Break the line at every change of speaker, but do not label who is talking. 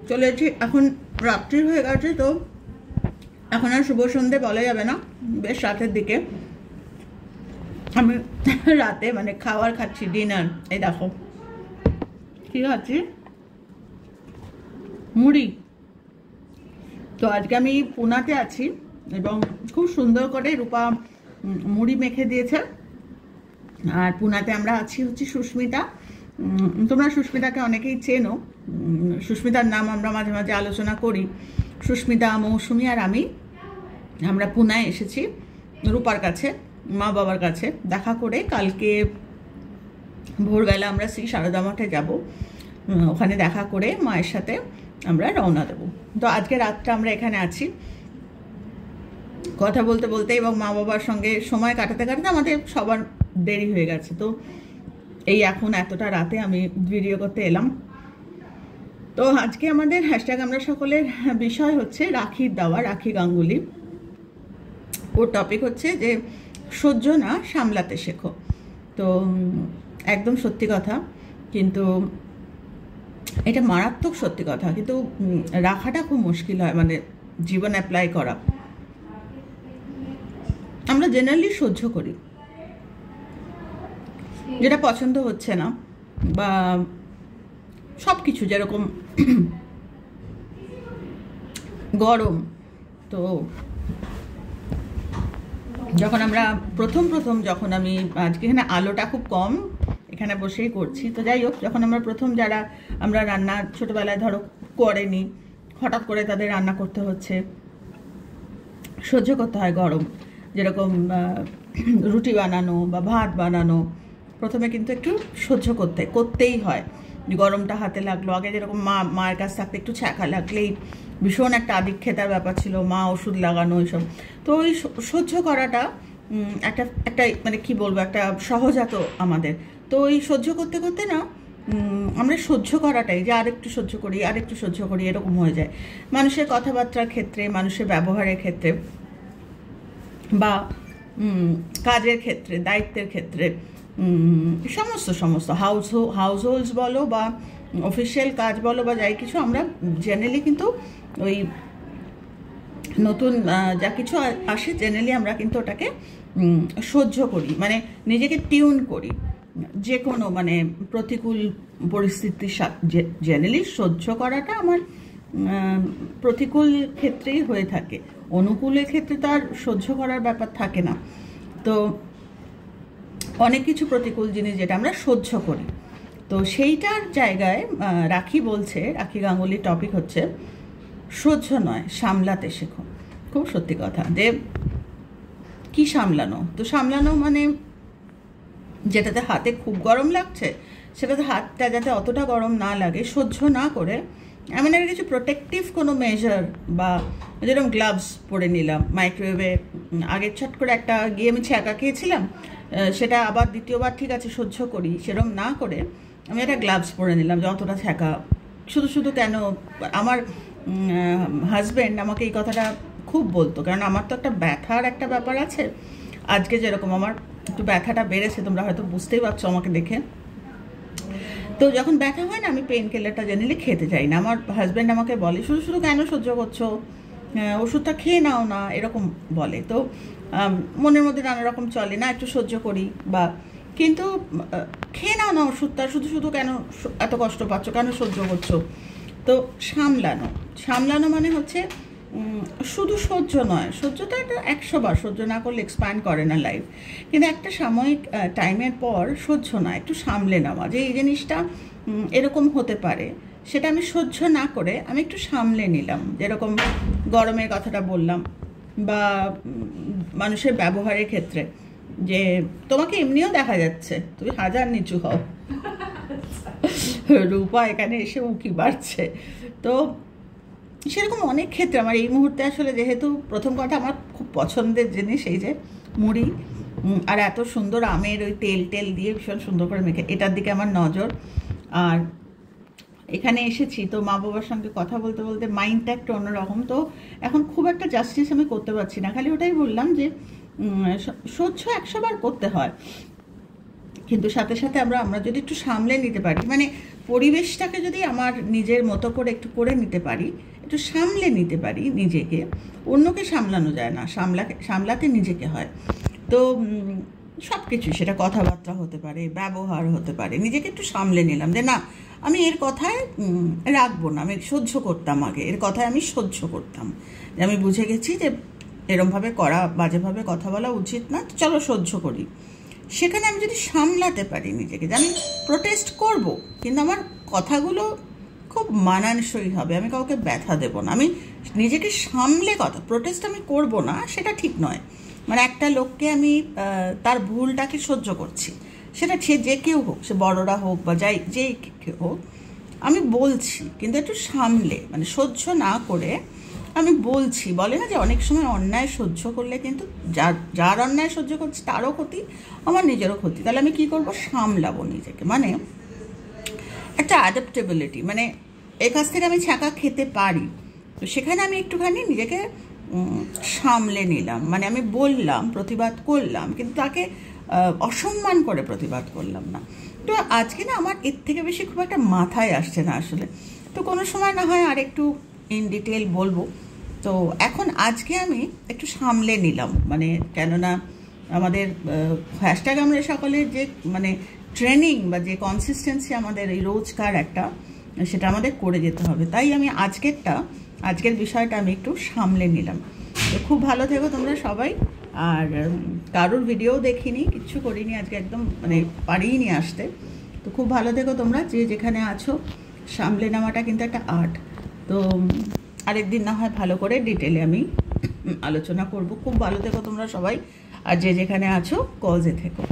চলে এসেছি। এখন রাত্রি হয়ে গেছে, তো এখন আর শুভ সন্ধে বলা যাবে না, বেশ রাতের দিকে। আমি রাতে মানে খাবার খাচ্ছি, ডিনার। এই দেখো কি খাচ্ছি, মুড়ি। তো আজকে আমি পুনাতে আছি এবং খুব সুন্দর করে রূপা মুড়ি মেখে দিয়েছে। আর পুনাতে আমরা আছি হচ্ছে সুস্মিতা। তোমরা সুস্মিতাকে অনেকেই চেনো, সুস্মিতার নাম আমরা মাঝে মাঝে আলোচনা করি। সুস্মিতা, মৌসুমি আর আমরা পুনায় এসেছি রূপার কাছে, মা বাবার কাছে দেখা করে। কালকে ভোরবেলা আমরা শ্রী সারদা মঠে যাব, ওখানে দেখা করে মায়ের সাথে আমরা রওনা দেব। তো আজকে রাতটা আমরা এখানে আছি, কথা বলতে বলতে এবং মা বাবার সঙ্গে সময় কাটাতে কাটাতে আমাদের সবার দেরি হয়ে গেছে। তো এই এখন এতটা রাতে আমি ভিডিও করতে এলাম। তো আজকে আমাদের হ্যাশট্যাগ আমরা সকলের বিষয় হচ্ছে রাখির দেওয়া, রাখি গাঙ্গুলি। ওর টপিক হচ্ছে যে সহ্য না সামলাতে শেখো। তো একদম সত্যি কথা, কিন্তু এটা মারাত্মক সত্যি কথা, কিন্তু রাখাটা খুব মুশকিল হয়, মানে জীবন অ্যাপ্লাই করা। আমরা জেনারেলি সহ্য করি, যেটা পছন্দ হচ্ছে না বা সব কিছু, যেরকম গরম। তো যখন আমরা প্রথম যখন আমি আজকে এখানে আলোটা খুব কম, এখানে বসেই করছি। তো যাই হোক, যখন আমরা যারা আমরা রান্না ছোটোবেলায় ধরো করেনি, হঠাৎ করে তাদের রান্না করতে হচ্ছে, সহ্য করতে হয় গরম। যেরকম রুটি বানানো বা ভাত বানানো, প্রথমে কিন্তু একটু সহ্য করতেই হয়। গরমটা হাতে লাগলো, আগে যেরকম মায়ের কাছ থাকতে একটু ছ্যাঁকা লাগলেই ভীষণ একটা আদিক্ষেতার ব্যাপার ছিল, মা ওষুধ লাগানো এইসব। তো ওই সহ্য করাটা একটা মানে কি বলবো, একটা সহজাত আমাদের। তো ওই সহ্য করতে করতে না আমরা সহ্য করাটাই যে আরেকটু সহ্য করি এরকম হয়ে যায়। মানুষের কথাবার্তার ক্ষেত্রে, মানুষের ব্যবহারের ক্ষেত্রে বা কাজের ক্ষেত্রে, দায়িত্বের ক্ষেত্রে, সমস্ত হাউস হোল্ডস বলো বা অফিসিয়াল কাজ বলো বা যাই কিছু, আমরা জেনারেলি কিন্তু ওই নতুন যা কিছু আসে জেনারেলি আমরা কিন্তু ওটাকে সহ্য করি, মানে নিজেকে টিউন করি। যে কোনো মানে প্রতিকূল পরিস্থিতির সাথে জেনারেলি সহ্য করাটা আমার প্রতিকূল ক্ষেত্রেই হয়ে থাকে, অনুকূলের ক্ষেত্রে তো আর সহ্য করার ব্যাপার থাকে না। তো অনেক কিছু প্রতিকূল জিনিস যেটা আমরা সহ্য করি, তো সেইটার জায়গায় রাখি বলছে, রাখি গাঙ্গুলির টপিক হচ্ছে সহ্য নয় সামলাতে শেখো। খুব সত্যি কথা, যে কি সামলানো। তো সামলানো মানে যেটাতে হাতে খুব গরম লাগছে সেটাতে হাতটা যাতে অতটা গরম না লাগে, সহ্য না করে এমন একটা কিছু প্রোটেক্টিভ কোনো মেজার, বা যেরকম গ্লাভস পরে নিলাম মাইক্রোওয়েভে, আগের ছট করে একটা গিয়ে আমি ছ্যাঁকা খেয়েছিলাম, সেটা আবার দ্বিতীয়বার ঠিক আছে সহ্য করি, সেরকম না করে আমি একটা গ্লাভস পরে নিলাম, যে অতটা ছ্যাঁকা শুধু কেন। আমার হাজব্যান্ড আমাকে এই কথাটা খুব বলতো, কারণ আমার তো একটা ব্যথার একটা ব্যাপার আছে। আজকে যেরকম আমার একটু ব্যথাটা বেড়েছে, তোমরা হয়তো বুঝতেই পারছো আমাকে দেখে। তো যখন ব্যথা হয় না, আমি পেন কিলারটা জেনারেলি খেতে চাই না। আমার হাজব্যান্ড আমাকে বলে শুধু কেন সহ্য করছো, ওষুধটা খেয়ে নাও না, এরকম বলে। তো মনের মধ্যে নানা রকম চলে, না একটু সহ্য করি, বা কিন্তু খেয়ে নাও না ওষুধটা, শুধু কেন এত কষ্ট পাচ্ছ, কেন সহ্য করছো। তো সামলানো মানে হচ্ছে শুধু সহ্য নয়, সহ্যটা একটা 100 বার সহ্য না করলে এক্সপ্যান্ড করে না লাইফ, কিন্তু একটা সাময়িক টাইমের পর সহ্য না, একটু সামলে নেওয়া, যে এই জিনিসটা এরকম হতে পারে, সেটা আমি সহ্য না করে আমি একটু সামলে নিলাম। যেরকম গরমের কথাটা বললাম, বা মানুষের ব্যবহারের ক্ষেত্রে, যে তোমাকে এমনিও দেখা যাচ্ছে তুমি হাজার নিচু হও, রূপা এখানে এসে উঁকি বাড়ছে। তো সেরকম অনেক ক্ষেত্রে আমার এই মুহূর্তে আসলে, যেহেতু প্রথম কথা আমার খুব পছন্দের জিনিস এই যে মুড়ি, আর এত সুন্দর আমের ওই তেল দিয়ে ভীষণ সুন্দর করে মেখে, এটার দিকে আমার নজর। আর এখানে এসেছি তো মা বাবার সঙ্গে কথা বলতে বলতে মাইন্ডটা একটু অন্যরকম। তো এখন খুব একটা জাস্টিস আমি করতে পারছি না, খালি ওটাই বললাম যে সহ্য 100 বার করতে হয়, কিন্তু সাথে সাথে আমরা যদি একটু সামলে নিতে পারি, মানে পরিবেশটাকে যদি আমার নিজের মতো করে একটু করে নিতে পারি, একটু সামলে নিতে পারি নিজেকে, অন্যকে সামলানো যায় না, সামলাতে নিজেকে হয়। তো সব কিছু, সেটা কথাবার্তা হতে পারে, ব্যবহার হতে পারে, নিজেকে একটু সামলে নিলাম যে না, আমি এর কথায় রাখবো না, আমি সহ্য করতাম আগে, এর কথায় আমি সহ্য করতাম, যে আমি বুঝে গেছি যে এরমভাবে করা, বাজেভাবে কথা বলা উচিত না, চলো সহ্য করি। সেখানে আমি যদি সামলাতে পারি নিজেকে, যে আমি প্রোটেস্ট করব, কিন্তু আমার কথাগুলো খুব মানানসই হবে, আমি কাউকে ব্যথা দেব না, আমি নিজেকে সামলে কথা, প্রোটেস্ট আমি করব না সেটা ঠিক নয়। মানে একটা লোককে আমি তার ভুলটাকে সহ্য করছি, সেটা সে যে কেউ হোক, সে বড়রা হোক বা যে কেউ হোক, আমি বলছি, কিন্তু একটু সামলে, মানে সহ্য না করে আমি বলছি। বলে না যে অনেক সময় অন্যায় সহ্য করলে কিন্তু যার অন্যায় সহ্য করছি তারও ক্ষতি, আমার নিজেরও ক্ষতি। তাহলে আমি কি করব? সামলাবো নিজেকে, মানে একটা অ্যাডাপ্টেবিলিটি, মানে এর কাছ থেকে আমি ছ্যাঁকা খেতে পারি, তো সেখানে আমি একটুখানি নিজেকে সামলে নিলাম, মানে আমি বললাম, প্রতিবাদ করলাম, কিন্তু তাকে অসম্মান করে প্রতিবাদ করলাম না। তো আজকে না আমার এর থেকে বেশি খুব একটা মাথায় আসছে না আসলে, তো কোনো সময় না হয় আর একটু ইন ডিটেল বলবো। তো এখন আজকে আমি একটু সামলে নিলাম, মানে কেননা আমাদের হ্যাশট্যাগ আমরা সকলের যে মানে ট্রেনিং বা যে কনসিস্টেন্সি আমাদের এই রোজকার একটা, সেটা আমাদের করে যেতে হবে। তাই আমি আজকের বিষয়টা আমি একটু সামলে নিলাম। তো খুব ভালো থেকো তোমরা সবাই। আর কারোর ভিডিও দেখিনি, কিচ্ছু করিনি আজকে, একদম মানে পারিনি আসতে। তো খুব ভালো থেকো তোমরা, যে যেখানে আছো। সামলে নেওয়াটা কিন্তু একটা আর্ট। তো আরেকদিন না হয় ভালো করে ডিটেলে আমি আলোচনা করব। খুব ভালো থেকো তোমরা সবাই, আর যে যেখানে আছো কজে থেকো।